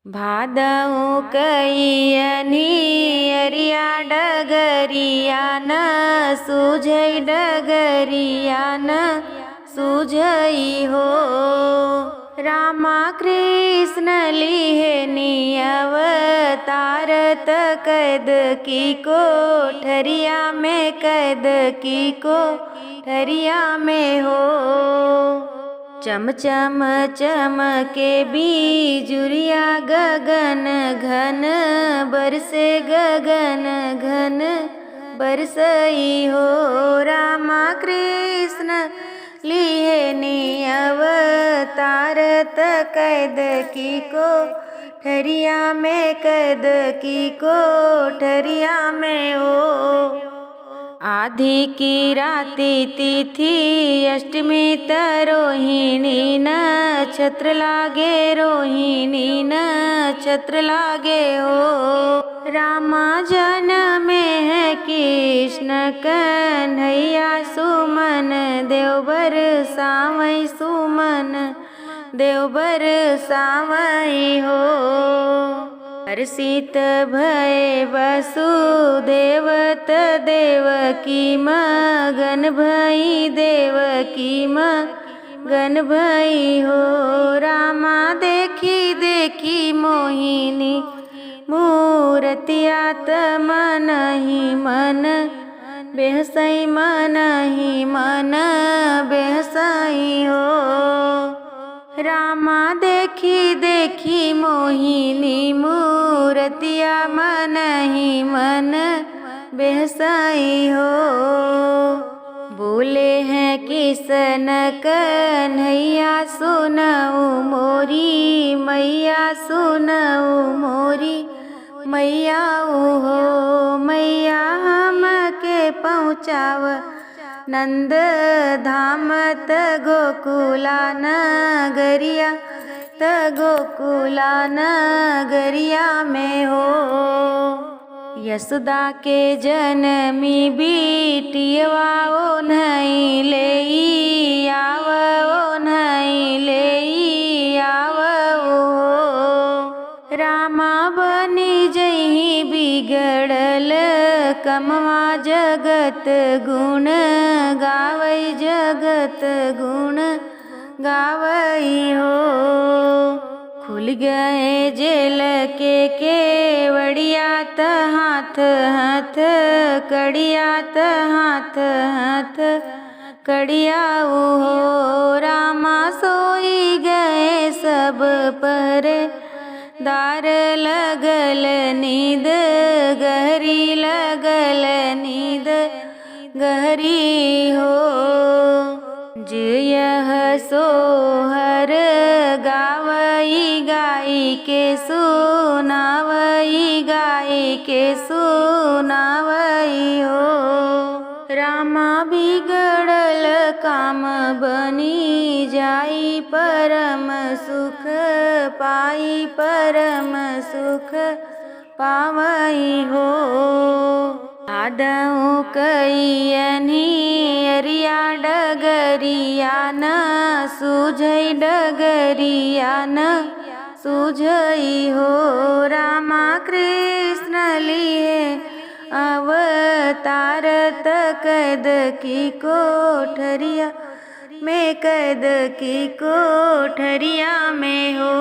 भादऊ कईयनी अरिया डगरिया न सूझई डगरिया न सूझई हो। रामा कृष्ण लिहे अवतारत कैद की कोठरिया में कैद की कोठरिया में हो। चम चम चमके बिजुरिया गगन घन बरसे गगन घन बरसई हो। रामा कृष्ण लिए अवतारत कैद की कोठरिया में कैद की कोठरिया में हो। आधी की राती तिथि अष्टमी रोहिणी नक्षत्र लागे रोहिणी नक्षत्र लागे हो। रामा जन्मे है कृष्ण कन्हैया सुमन देवबर सावई सुमन देवबर सावई हो। हर्षित भय वसुदेवत देवकी मगन भई देवकी मगन भई हो। रामा देखी देखी मोहिनी मूर्तिया मन ही मन बेहसई मन ही मन बेहसई हो। रामा देखी देखी मोहिनी मूर्तिया मन ही मन बेहसई हो। बोले हैं किसन कन्हैया सुनऊ मोरी मैया सुनऊ मोरी मैया हो। मैया हम के पहुँचाव नंद धाम त गोकुला नगरिया त गोकुला नगरिया में हो। यशोदा के जनमी बिटियवा ओ नहीं ले आव ओ नहीं ले आव हो। रामा बनी जही बिगड़ल कमवा जगत गुण गावई जगत गुण गावई हो। खुल गए जेल के केवड़िया त हाथ हाथ कड़िया त हाथ हाथ कड़िया हो। रामा सोई गए सब पर दार लगल नींद गहरी लगल नींद गहरी हो। यह सोहर गावई गाई के सुनावई गाई के सुनावई हो। रामा बिगड़ल काम बनी जाई परम सुख पाई परम सुख पावई हो। भादऊ कईयनी अरिया डगरिया न सूझई डगरिया न सूझई हो। रामा कृष्ण लिए अवतारत कैद की कोठरिया में कैद की कोठरिया में हो।